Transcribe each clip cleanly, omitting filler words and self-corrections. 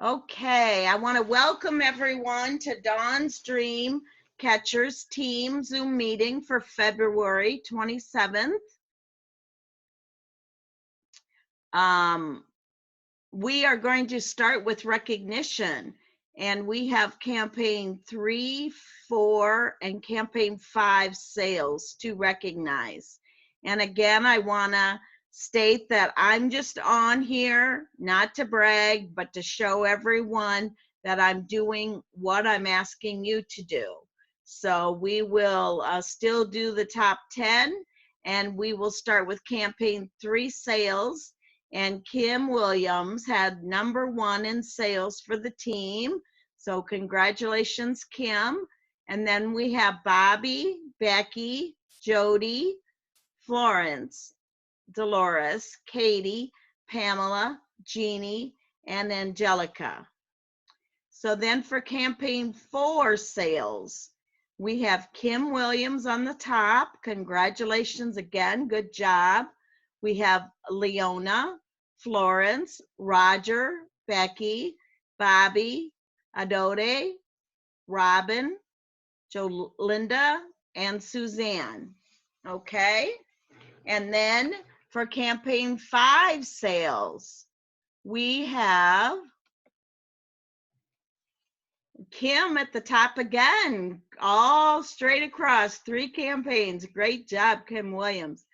Okay, I want to welcome everyone to Dawn's Dream Catchers Team Zoom meeting for February 27th. We are going to start with recognition, and we have campaign 3, 4, and campaign 5 sales to recognize. And again, I want to state that I'm just on here, not to brag, but to show everyone that I'm doing what I'm asking you to do. So we will still do the top 10, and we will start with campaign 3 sales. And Kim Williams had #1 in sales for the team. So congratulations, Kim. And then we have Bobby, Becky, Jody, Florence, Dolores, Katie, Pamela, Jeannie, and Angelica. So then for campaign 4 sales, we have Kim Williams on the top. Congratulations again, good job. We have Leona, Florence, Roger, Becky, Bobby, Adode, Robin, Jolinda, and Suzanne. Okay, and then for campaign 5 sales, we have Kim at the top again, all straight across 3 campaigns. Great job, Kim Williams.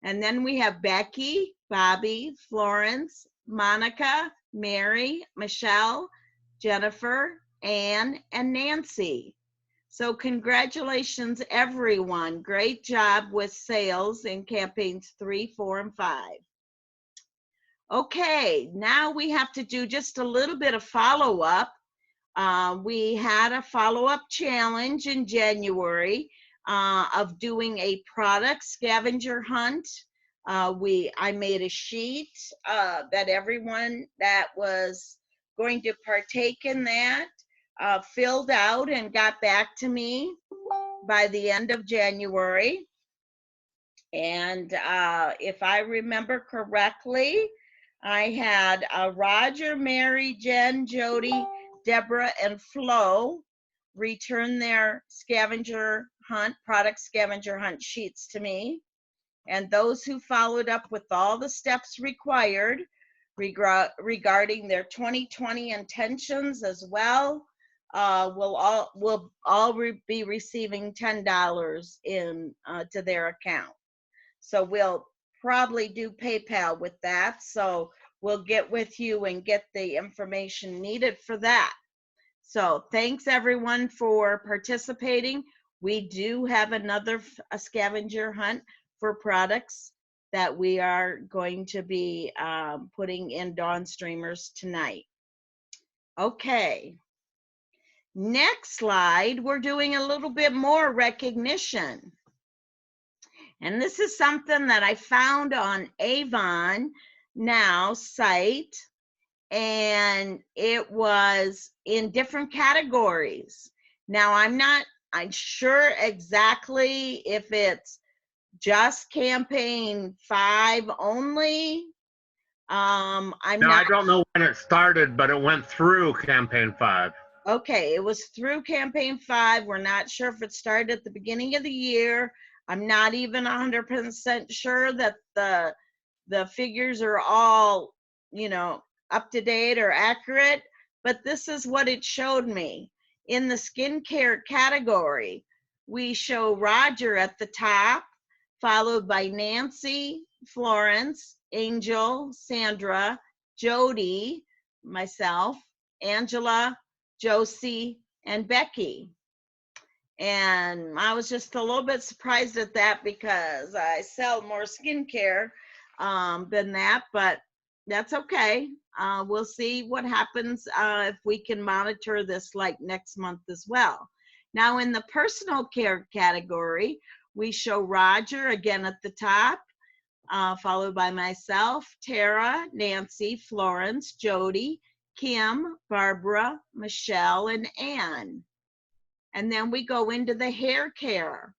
And then we have Becky, Bobby, Florence, Monica, Mary, Michelle, Jennifer, Ann, and Nancy. So congratulations, everyone. Great job with sales in campaigns 3, 4, and 5. Okay, now we have to do just a little bit of follow-up. We had a follow-up challenge in January of doing a product scavenger hunt. I made a sheet that everyone that was going to partake in that filled out and got back to me by the end of January. And if I remember correctly, I had Roger, Mary, Jen, Jody, Deborah, and Flo return their scavenger hunt, product scavenger hunt sheets to me. And those who followed up with all the steps required regarding their 2020 intentions as well will all be receiving $10 in to their account. So we'll probably do PayPal with that. So we'll get with you and get the information needed for that. So thanks everyone for participating. We do have another scavenger hunt for products that we are going to be putting in Dawn Streamers tonight. Okay. Next slide, we're doing a little bit more recognition. And this is something that I found on Avon Now site, and it was in different categories. Now I'm sure exactly if it's just campaign 5 only. I don't know when it started, but it went through campaign 5. Okay, it was through campaign 5. We're not sure if it started at the beginning of the year. I'm not even 100% sure that the figures are all, up to date or accurate, but this is what it showed me. In the skincare category, we show Roger at the top, followed by Nancy, Florence, Angel, Sandra, Jody, myself, Angela, Josie, and Becky. And I was just a little bit surprised at that because I sell more skincare than that, but that's okay. We'll see what happens if we can monitor this like next month as well. Now in the personal care category, we show Roger again at the top, followed by myself, Tara, Nancy, Florence, Jody, Kim, Barbara, Michelle, and Ann. And then we go into the hair care.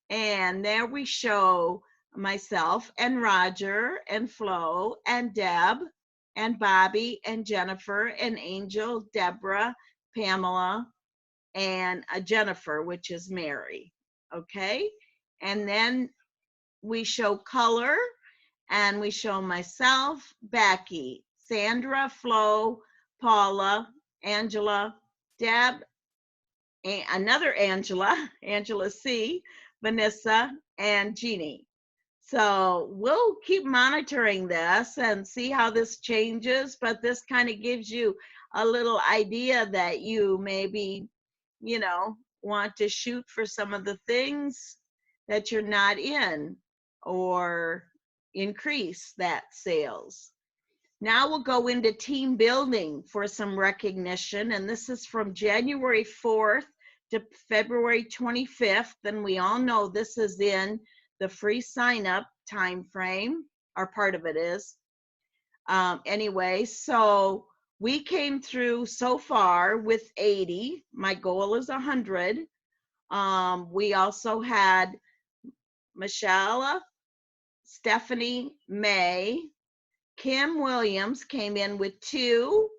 And there we show myself and Roger and Flo and Deb and Bobby and Jennifer and Angel, Deborah, Pamela, and Jennifer, which is Mary. Okay, and then we show color, and we show myself, Becky, Sandra, Flo, Paula, Angela, Deb, another Angela, Angela C, Vanessa, and Jeannie. So we'll keep monitoring this and see how this changes, but this kind of gives you a little idea that you maybe, want to shoot for some of the things that you're not in, or increase that sales. Now we'll go into team building for some recognition, and this is from January 4th to February 25th, and we all know this is in the free sign-up time frame, or part of it is. Anyway, so we came through so far with 80. My goal is 100. We also had Michelle, Stephanie, May, Kim Williams came in with 2,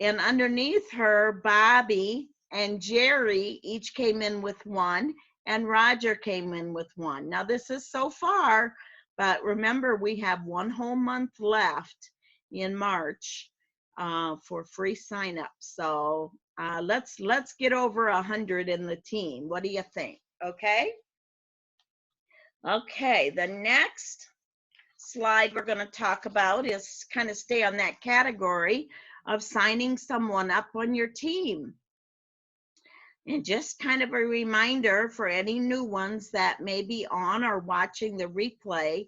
and underneath her, Bobby and Jerry each came in with 1, and Roger came in with 1. Now this is so far, but remember we have 1 whole month left in March for free sign up. So let's get over 100 in the team. What do you think? Okay. Okay, the next slide we're going to talk about is kind of stay on that category of signing someone up on your team. And just kind of a reminder for any new ones that may be on or watching the replay,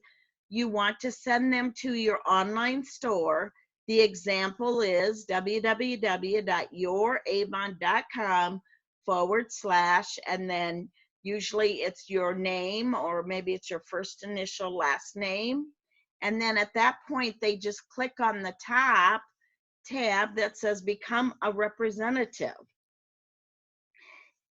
you want to send them to your online store. The example is www.youravon.com/, and then usually it's your name, or maybe it's your first initial last name. And then at that point, they just click on the top tab that says Become a Representative.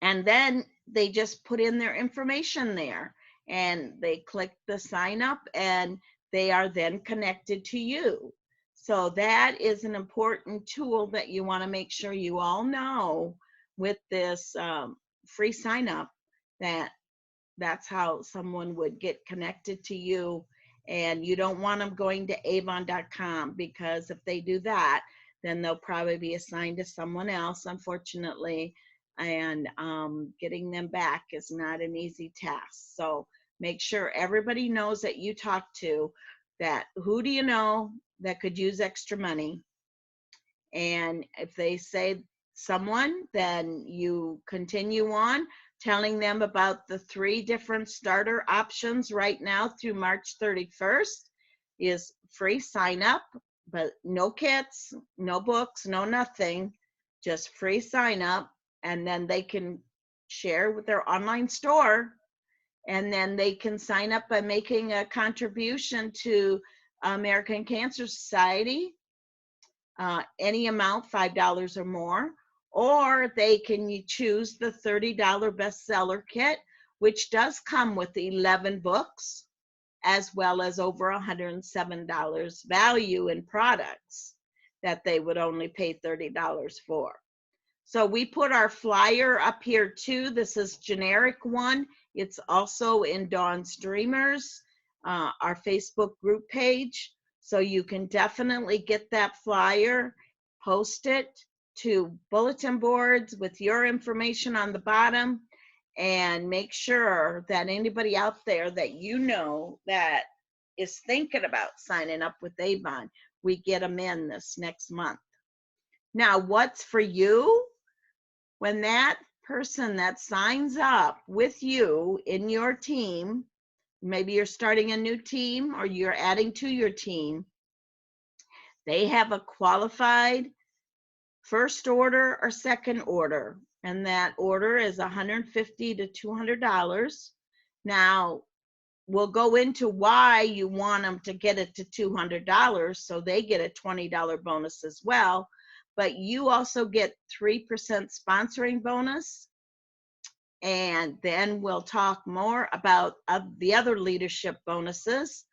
And then they just put in their information there, and they click the sign up, and they are then connected to you. So that is an important tool that you want to make sure you all know with this free sign up, that's how someone would get connected to you. And you don't want them going to avon.com, because if they do that, then they'll probably be assigned to someone else, unfortunately, and getting them back is not an easy task. So make sure everybody knows that you talk to, that who do you know that could use extra money, and if they say someone, then you continue on telling them about the 3 different starter options right now through March 31st is free sign up, but no kits, no books, no nothing, just free sign up. And then they can share with their online store, and then they can sign up by making a contribution to American Cancer Society, any amount, $5 or more, or they can choose the $30 bestseller kit, which does come with 11 books, as well as over $107 value in products that they would only pay $30 for. So we put our flyer up here too. This is generic one. It's also in Dawn's Dreamers, our Facebook group page. So you can definitely get that flyer, post it to bulletin boards with your information on the bottom, and make sure that anybody out there that you know that is thinking about signing up with Avon, we get them in this next month. Now, what's for you? When that person that signs up with you in your team, maybe you're starting a new team or you're adding to your team, they have a qualified first order or second order, and that order is $150 to $200. Now, we'll go into why you want them to get it to $200, so they get a $20 bonus as well. But you also get 3% sponsoring bonus. And then we'll talk more about the other leadership bonuses.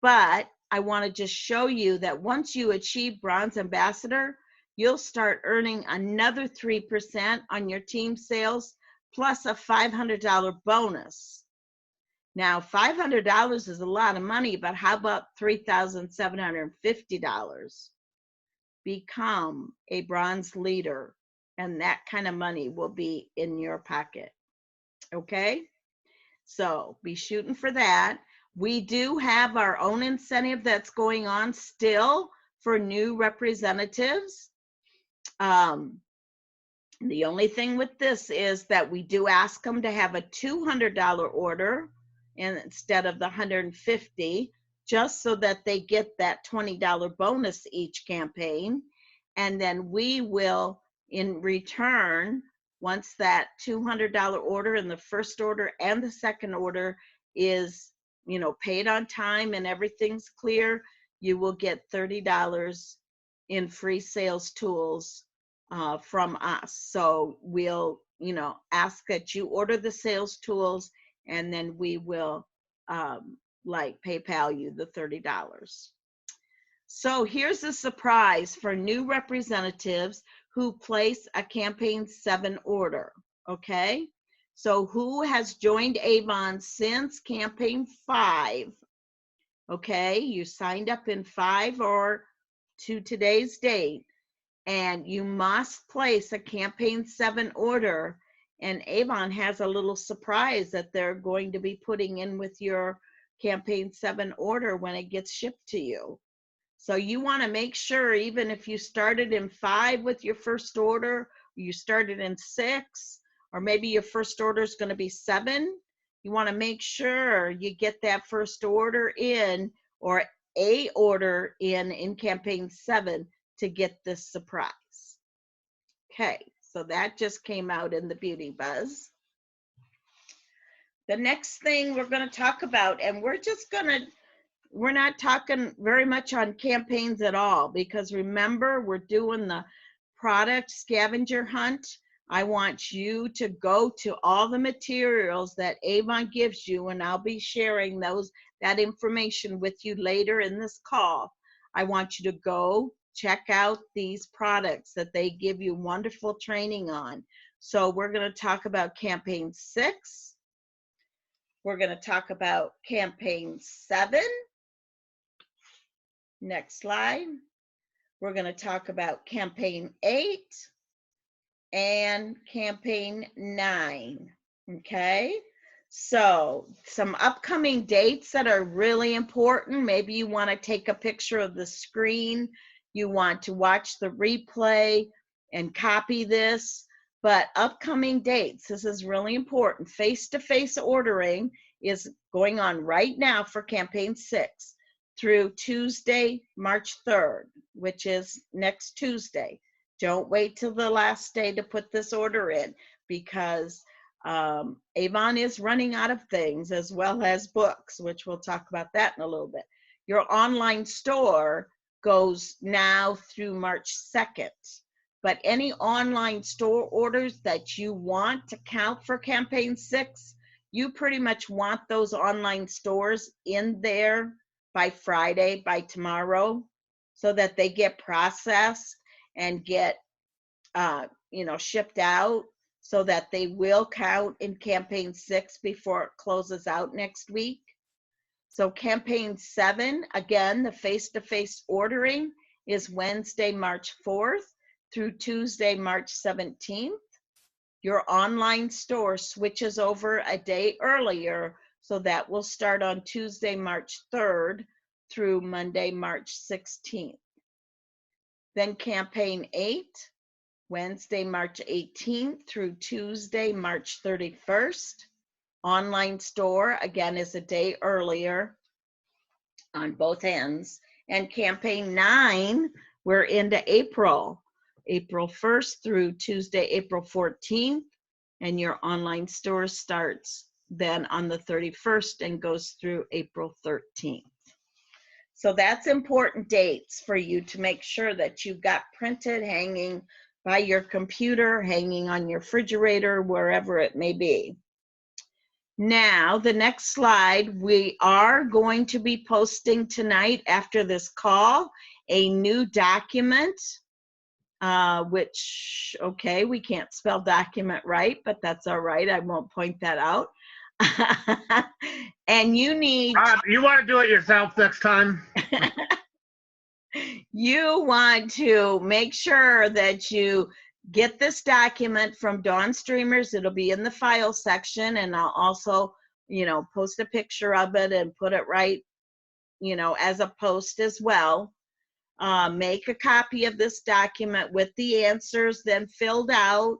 But I want to just show you that once you achieve Bronze Ambassador, you'll start earning another 3% on your team sales plus a $500 bonus. Now, $500 is a lot of money, but how about $3,750? Become a bronze leader, and that kind of money will be in your pocket. Okay? So be shooting for that. We do have our own incentive that's going on still for new representatives. The only thing with this is that we do ask them to have a $200 order instead of the $150, just so that they get that $20 bonus each campaign. And then we will, in return, once that $200 order and the first order and the second order is, you know, paid on time and everything's clear, you will get $30 in free sales tools from us. So we'll, you know, ask that you order the sales tools, and then we will like PayPal you the $30. So here's a surprise for new representatives who place a campaign 7 order. Okay, so who has joined Avon since campaign 5? Okay, you signed up in 5 or to today's date, and you must place a campaign 7 order, and Avon has a little surprise that they're going to be putting in with your campaign 7 order when it gets shipped to you. So you want to make sure, even if you started in 5 with your first order, you started in 6, or maybe your first order is going to be 7, you want to make sure you get that first order in, or a order in campaign 7 to get this surprise. Okay, so that just came out in the Beauty Buzz. The next thing we're going to talk about, and we're not talking very much on campaigns at all, because remember, we're doing the product scavenger hunt. I want you to go to all the materials that Avon gives you, and I'll be sharing that information with you later in this call. I want you to go check out these products that they give you wonderful training on. So we're going to talk about campaign 6. We're going to talk about campaign 7. Next slide. We're going to talk about campaign 8 and campaign 9. Okay, so some upcoming dates that are really important. Maybe you want to take a picture of the screen, you want to watch the replay and copy this, but upcoming dates, this is really important. Face-to-face ordering is going on right now for campaign 6 through Tuesday, March 3rd, which is next Tuesday. Don't wait till the last day to put this order in, because Avon is running out of things, as well as books, which we'll talk about that in a little bit. Your online store goes now through March 2nd, but any online store orders that you want to count for campaign 6, you pretty much want those online stores in there by Friday, by tomorrow, so that they get processed and get shipped out, so that they will count in campaign 6 before it closes out next week. So campaign 7, again, the face-to-face ordering is Wednesday, March 4th through Tuesday, March 17th. Your online store switches over a day earlier, so that will start on Tuesday, March 3rd through Monday, March 16th. Then campaign 8, Wednesday, March 18th through Tuesday, March 31st. Online store, again, is a day earlier on both ends. And campaign 9, we're into April 1st through Tuesday, April 14th. And your online store starts then on the 31st and goes through April 13th. So that's important dates for you to make sure that you've got printed, hanging by your computer, hanging on your refrigerator, wherever it may be. Now, the next slide, we are going to be posting tonight after this call a new document, which, okay, we can't spell document right, but that's all right. I won't point that out. And you need... you want to do it yourself next time? You want to make sure that you get this document from Dawn Streamers. It'll be in the file section, and I'll also, post a picture of it and put it right, as a post as well. Make a copy of this document with the answers then filled out,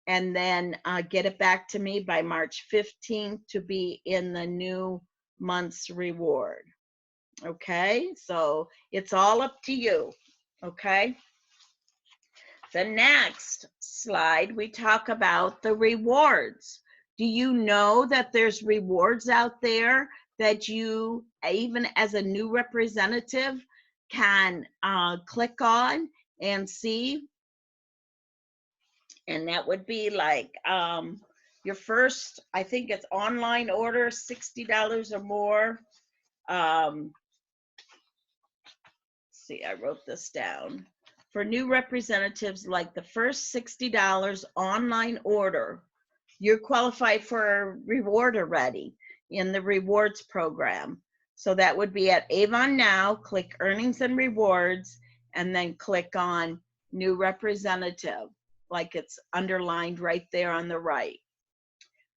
and then get it back to me by March 15th to be in the new month's reward. Okay, so it's all up to you. Okay. The next slide, we talk about the rewards. Do you know that there's rewards out there that you, even as a new representative, can click on and see? And that would be like your first, I think it's online order, $60 or more. See, I wrote this down. For new representatives, like the first $60 online order, you're qualified for a reward already in the rewards program. So that would be at Avon Now, click earnings and rewards, and then click on new representative, like it's underlined right there on the right.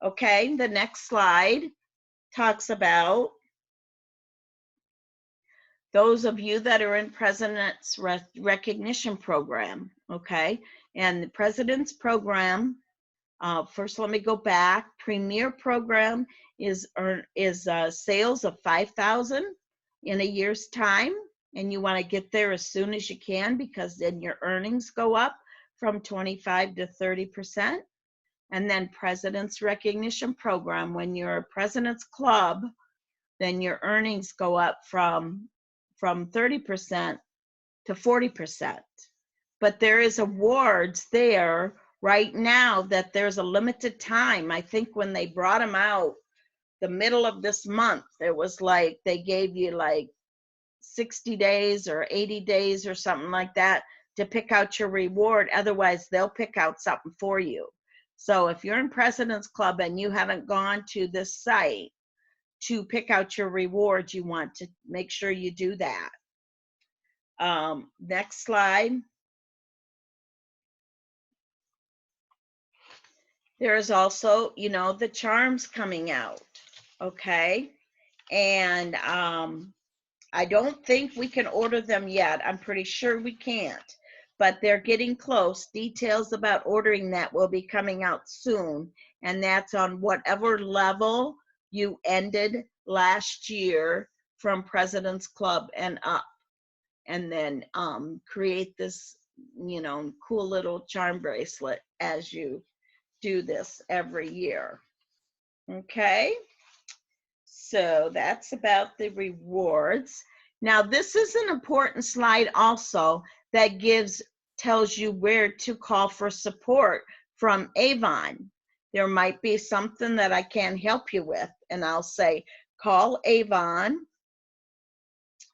Okay, the next slide talks about those of you that are in President's Recognition Program, okay? And the President's Program, first let me go back. Premier Program is sales of 5,000 in a year's time, and you want to get there as soon as you can because then your earnings go up from 25 to 30%. And then President's Recognition Program, when you're a President's Club, then your earnings go up from 30% to 40%. But there is awards there right now that there's a limited time. I think when they brought them out the middle of this month, it was like they gave you like 60 days or 80 days or something like that to pick out your reward. Otherwise, they'll pick out something for you. So if you're in President's Club and you haven't gone to this site to pick out your reward, you want to make sure you do that. Next slide. There's also, the charms coming out, okay? And I don't think we can order them yet. I'm pretty sure we can't, but they're getting close. Details about ordering that will be coming out soon, and that's on whatever level you ended last year from President's Club and up. And then create this, cool little charm bracelet as you do this every year. Okay, so that's about the rewards. Now, this is an important slide also that tells you where to call for support from Avon. There might be something that I can't help you with, and I'll say, call Avon.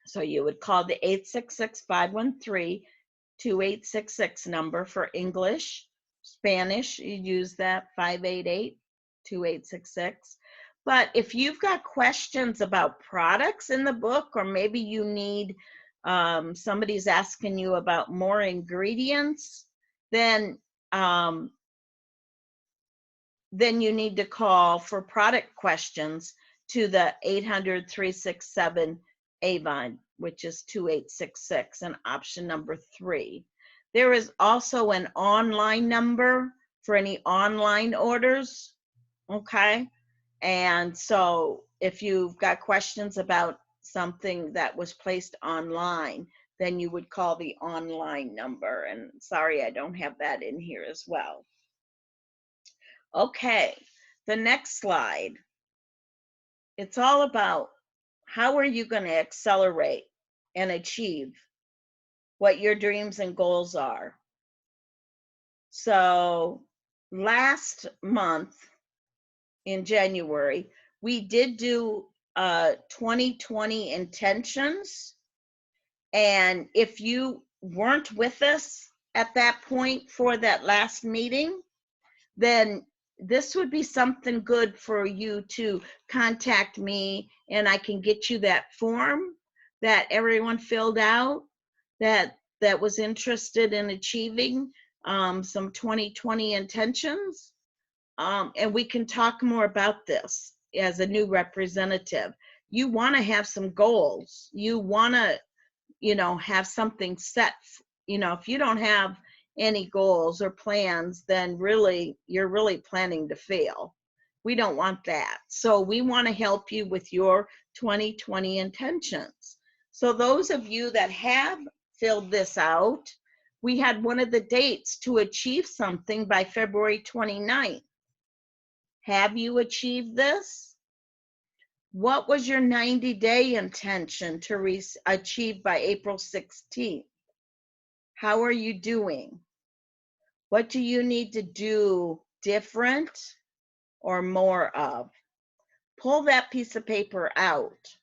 So you would call the 866-513-2866 number for English. Spanish, you use that 588-2866. But if you've got questions about products in the book, or maybe you need, somebody's asking you about more ingredients, then you need to call for product questions to the 800-367-AVON, which is 2866, and option number 3. There is also an online number for any online orders, okay? And so if you've got questions about something that was placed online, then you would call the online number. And sorry, I don't have that in here as well. Okay, the next slide. It's all about how are you going to accelerate and achieve what your dreams and goals are. So last month, in January, we did do 2020 intentions. And if you weren't with us at that point for that last meeting, then this would be something good for you to contact me, and I can get you that form that everyone filled out that was interested in achieving some 2020 intentions. And we can talk more about this as a new representative. You want to have some goals. You want to, have something set. If you don't have any goals or plans, then really, you're really planning to fail. We don't want that. So we want to help you with your 2020 intentions. So those of you that have filled this out, we had one of the dates to achieve something by February 29th. Have you achieved this? What was your 90-day intention to achieve by April 16th? How are you doing? What do you need to do different or more of? Pull that piece of paper out,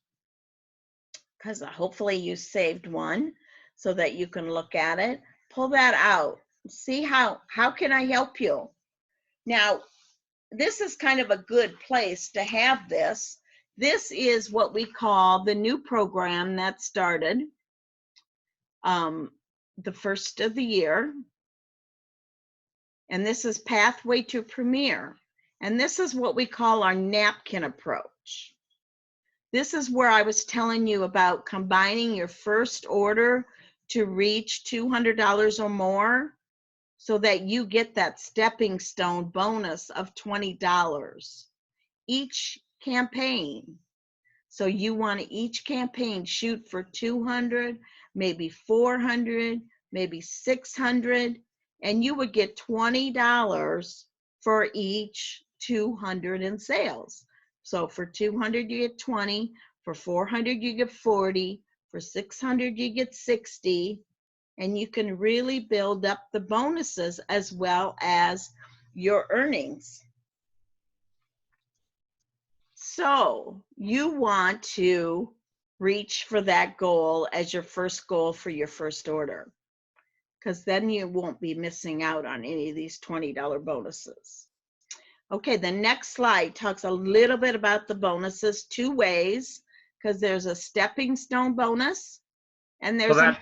because hopefully you saved one so that you can look at it. Pull that out. See how can I help you? Now, this is kind of a good place to have this. This is what we call the new program that started the first of the year. And this is Pathway to Premier. And this is what we call our napkin approach. This is where I was telling you about combining your first order to reach $200 or more so that you get that stepping stone bonus of $20 each campaign. So you want to each campaign shoot for 200, maybe 400, maybe 600, and you would get $20 for each 200 in sales. So for 200 you get 20, for 400 you get 40, for 600 you get 60, and you can really build up the bonuses as well as your earnings. So you want to reach for that goal as your first goal for your first order, because then you won't be missing out on any of these $20 bonuses. Okay, the next slide talks a little bit about the bonuses, two ways, because there's a stepping stone bonus and there's a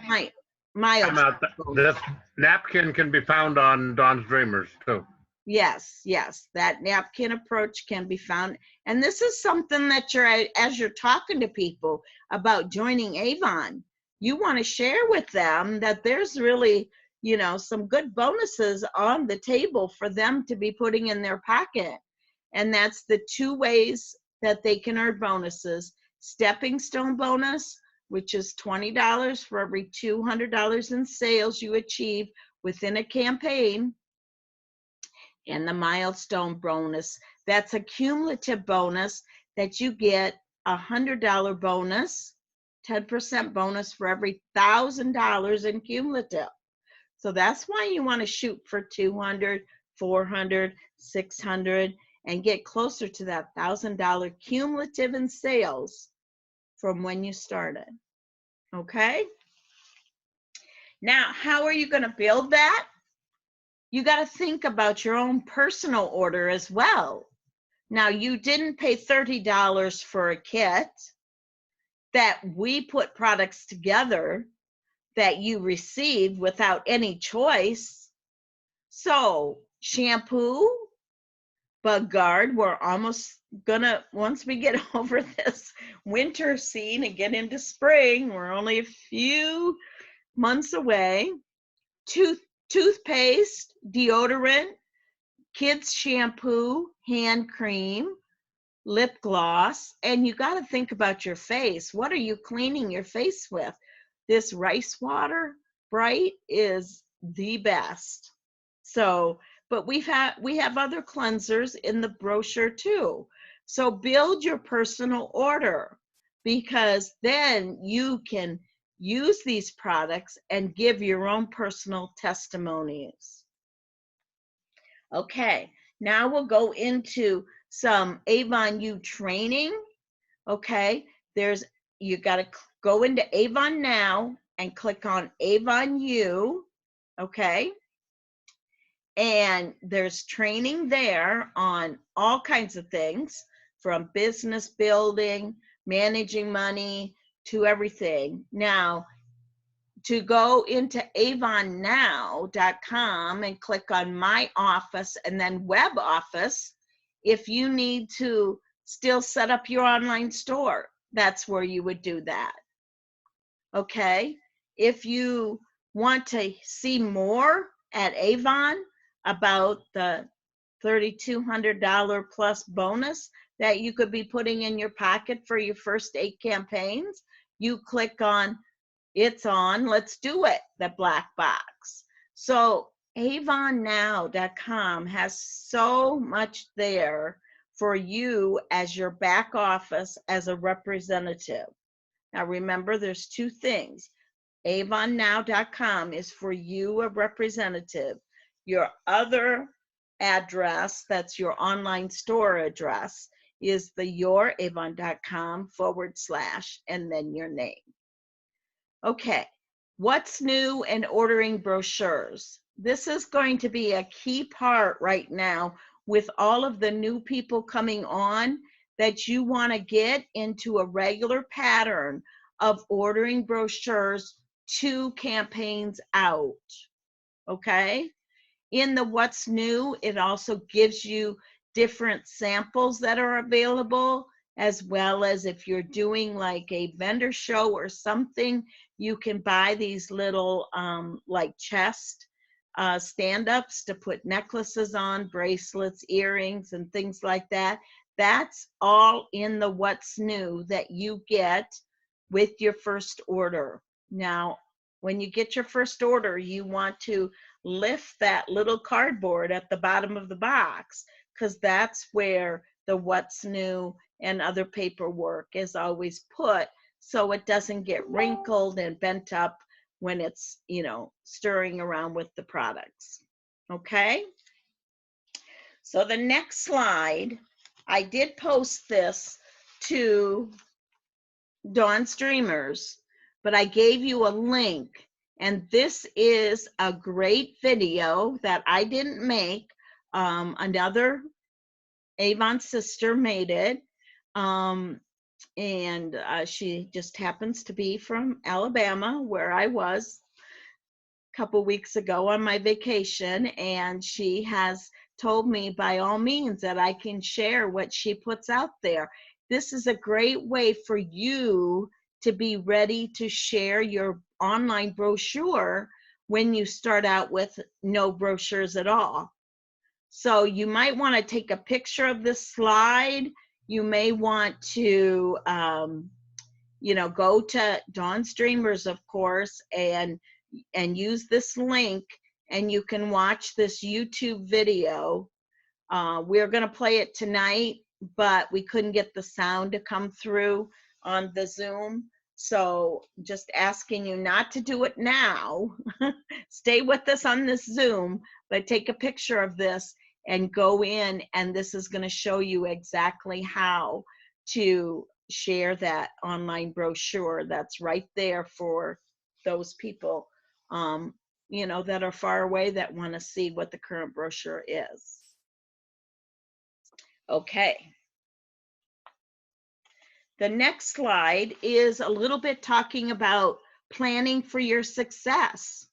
milestone bonus. This napkin can be found on Dawn's Dreamers too. Yes, that napkin approach can be found. And this is something that as you're talking to people about joining Avon, you want to share with them that there's really, some good bonuses on the table for them to be putting in their pocket. And that's the two ways that they can earn bonuses. Stepping stone bonus, which is $20 for every $200 in sales you achieve within a campaign. And the milestone bonus, that's a cumulative bonus that you get $100 bonus, 10% bonus for every $1,000 in cumulative. So that's why you want to shoot for 200, 400, 600, and get closer to that $1,000 cumulative in sales from when you started. Okay? Now, how are you going to build that? You got to think about your own personal order as well. Now, you didn't pay $30 for a kit that we put products together that you received without any choice. So, shampoo, Bug Guard, we're almost gonna, once we get over this winter scene and get into spring, we're only a few months away. Toothpaste, deodorant, kids shampoo, hand cream, lip gloss, and you got to think about your face. What are you cleaning your face with? This rice water bright is the best. So, but we have other cleansers in the brochure too. So build your personal order, because then you can use these products and give your own personal testimonies. Okay, now we'll go into some Avon U training. Okay, you got to go into Avon Now and click on Avon U. Okay, and there's training there on all kinds of things, from business building, managing money, to everything. Now, to go into avonnow.com and click on My Office and then Web Office, if you need to still set up your online store, that's where you would do that. Okay? If you want to see more at Avon about the $3,200 plus bonus that you could be putting in your pocket for your first 8 campaigns, you click on It's On, Let's Do It, the black box. So avonnow.com has so much there for you as your back office, as a representative. Now remember, there's 2 things. avonnow.com is for you, a representative. Your other address, that's your online store address, is the youravon.com / and then your name. Okay, what's new in ordering brochures? This is going to be a key part right now with all of the new people coming on, that you want to get into a regular pattern of ordering brochures 2 campaigns out. Okay? In the what's new, it also gives you different samples that are available, as well as if you're doing like a vendor show or something, you can buy these little like chest stand-ups to put necklaces on, bracelets, earrings, and things like that. That's all in the what's new that you get with your first order. Now, when you get your first order, you want to lift that little cardboard at the bottom of the box, because that's where the what's new and other paperwork is always put, so it doesn't get wrinkled and bent up when it's, stirring around with the products. Okay? So the next slide, I did post this to Dawn's Dreamers, but I gave you a link, and this is a great video that I didn't make. Another Avon sister made it, and she just happens to be from Alabama, where I was a couple weeks ago on my vacation, and she has told me by all means that I can share what she puts out there. This is a great way for you to be ready to share your online brochure when you start out with no brochures at all. So you might want to take a picture of this slide. You may want to, go to Dawn's Dreamers, of course, and use this link, and you can watch this YouTube video. We're going to play it tonight, but we couldn't get the sound to come through on the Zoom. So just asking you not to do it now. Stay with us on this Zoom, but take a picture of this and go in, and this is going to show you exactly how to share that online brochure. That's right there for those people, that are far away, that want to see what the current brochure is. Okay. The next slide is a little bit talking about planning for your success.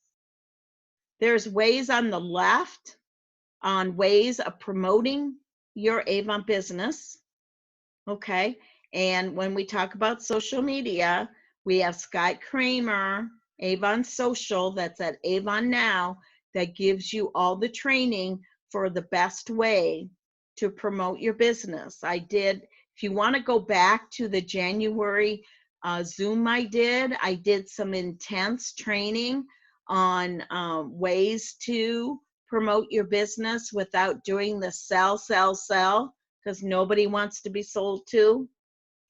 There's ways on the left on ways of promoting your Avon business. Okay. And when we talk about social media, we have Scott Kramer, Avon Social, that's at Avon Now, that gives you all the training for the best way to promote your business. If you want to go back to the January Zoom I did some intense training on ways to promote your business without doing the sell, because nobody wants to be sold to.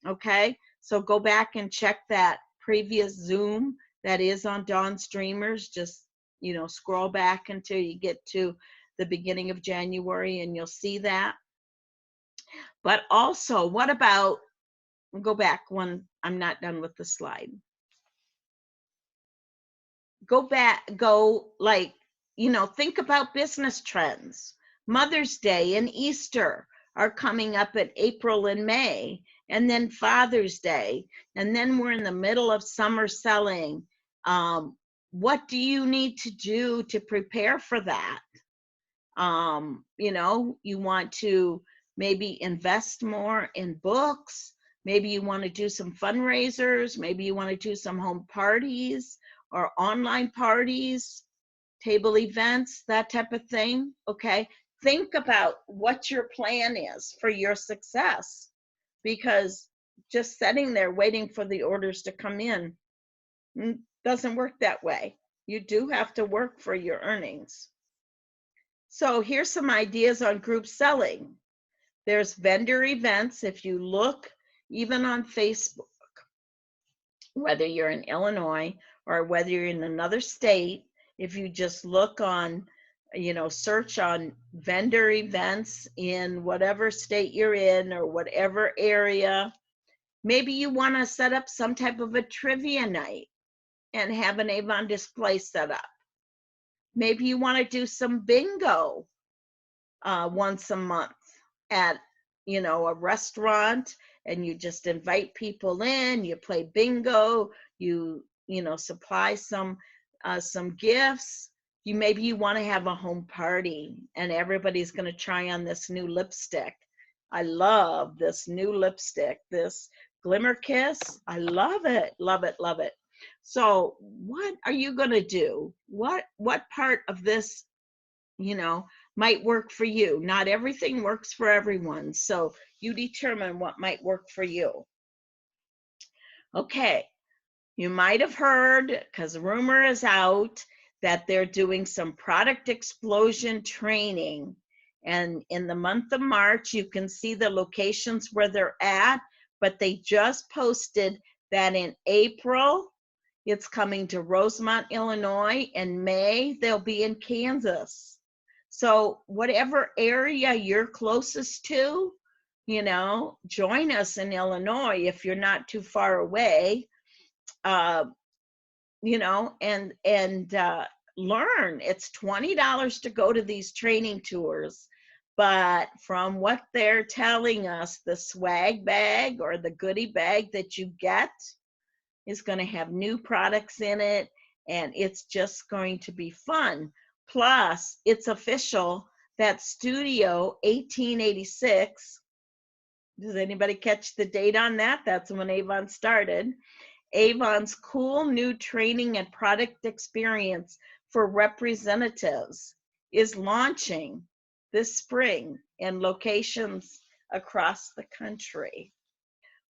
Okay, so go back and check that previous Zoom that is on Dawn's Dreamers. Just, scroll back until you get to the beginning of January, and you'll see that. But also, what about, go back one, I'm not done with the slide. Go back, go like, think about business trends. Mother's Day and Easter are coming up in April and May, and then Father's Day, and then we're in the middle of summer selling. What do you need to do to prepare for that? You want to maybe invest more in books. Maybe you want to do some fundraisers. Maybe you want to do some home parties or online parties, table events, that type of thing. Okay. Think about what your plan is for your success, because just sitting there waiting for the orders to come in doesn't work that way. You do have to work for your earnings. So here's some ideas on group selling. There's vendor events. If you look even on Facebook, whether you're in Illinois or whether you're in another state, if you just look on, search on vendor events in whatever state you're in or whatever area, maybe you want to set up some type of a trivia night and have an Avon display set up. Maybe you want to do some bingo once a month at a restaurant, and you just invite people in, you play bingo, you supply some gifts. Maybe you want to have a home party and everybody's going to try on this new lipstick. I love this new lipstick, this Glimmer Kiss. I love it, love it, love it. So what are you going to do? What part of this might work for you? Not everything works for everyone, so you determine what might work for you. Okay, you might have heard, because rumor is out, that they're doing some product explosion training, and in the month of March you can see the locations where they're at, but they just posted that in April it's coming to Rosemont, Illinois, and May they'll be in Kansas. So whatever area you're closest to, join us in Illinois if you're not too far away, and learn. It's $20 to go to these training tours, but from what they're telling us, the swag bag or the goodie bag that you get is going to have new products in it, and it's just going to be fun. Plus, it's official that Studio 1886, does anybody catch the date on that? That's when Avon started. Avon's cool new training and product experience for representatives is launching this spring in locations across the country.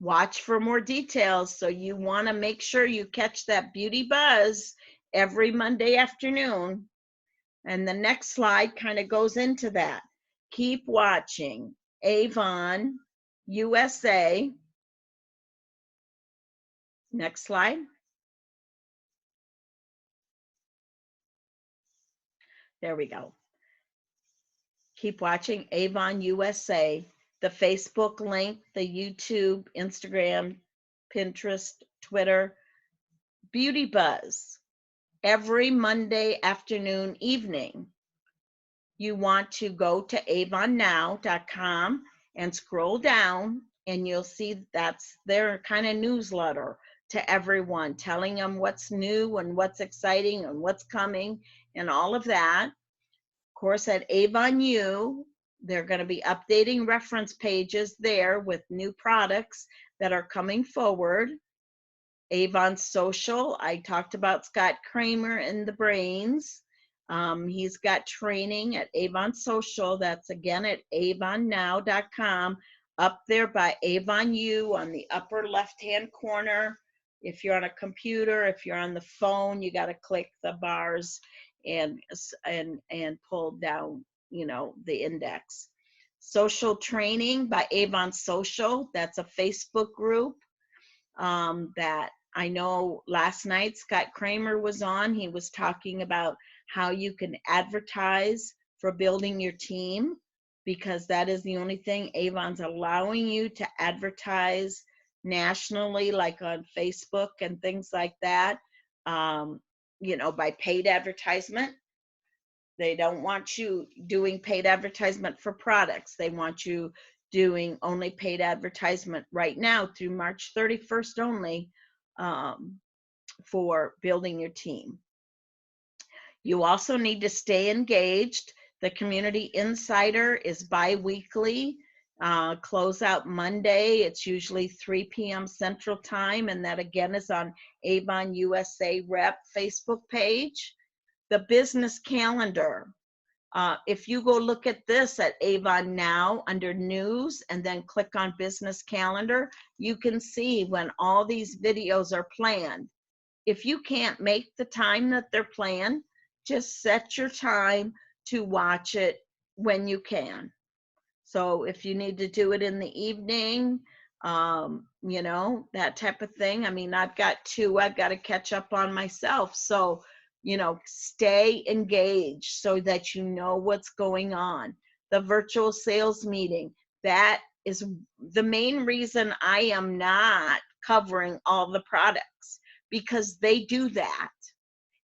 Watch for more details. So you want to make sure you catch that beauty buzz every Monday afternoon. And the next slide kind of goes into that. Keep watching Avon USA. Next slide. There we go. Keep watching Avon USA. The Facebook link, the YouTube, Instagram, Pinterest, Twitter, Beauty Buzz. Every Monday afternoon, evening, you want to go to avonnow.com and scroll down, and you'll see that's their kind of newsletter to everyone, telling them what's new and what's exciting and what's coming and all of that. Of course, at Avon U, they're going to be updating reference pages there with new products that are coming forward. Avon Social, I talked about Scott Kramer and the Brains. He's got training at Avon Social. That's again at avonnow.com, up there by Avon U on the upper left-hand corner. If you're on a computer, if you're on the phone, you got to click the bars and pull down, the index. Social Training by Avon Social. That's a Facebook group that I know last night Scott Kramer was on. He was talking about how you can advertise for building your team. because that is the only thing Avon's allowing you to advertise nationally, like on Facebook and things like that, you know, by paid advertisement. They don't want you doing paid advertisement for products. They want you doing only paid advertisement right now through March 31st only, for building your team. You also need to stay engaged. The Community Insider is bi-weekly, closeout Monday. It's usually 3 p.m. Central Time, and that again is on Avon USA Rep Facebook page. The business calendar. If you go look at this at Avon Now under news and then click on business calendar, you can see when all these videos are planned. If you can't make the time that they're planned, just set your time to watch it when you can. So if you need to do it in the evening, you know, that type of thing. I mean, I've got 2 I've got to catch up on myself. So, you know, stay engaged so that you know what's going on. The virtual sales meeting, that is the main reason I am not covering all the products, because they do that.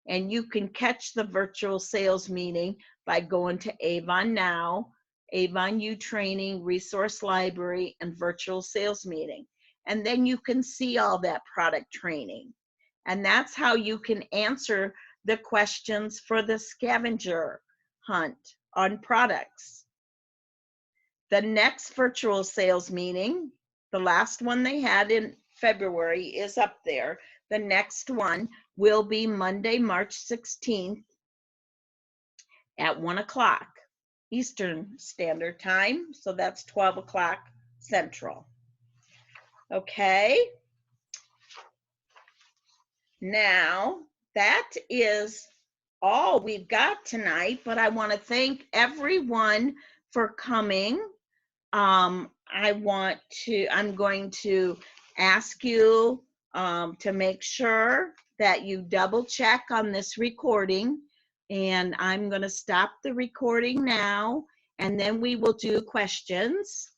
And you can catch the virtual sales meeting by going to Avon Now, Avon U Training, Resource Library, and Virtual Sales Meeting. And then you can see all that product training. And that's how you can answer the questions for the scavenger hunt on products. The next virtual sales meeting, the last one they had in February, is up there. The next one will be Monday, March 16th at 1 o'clock Eastern Standard Time. So that's 12 o'clock Central. Okay. Now, that is all we've got tonight, but I want to thank everyone for coming. I'm going to ask you to make sure that you double check on this recording, and I'm going to stop the recording now, and then we will do questions.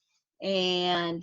And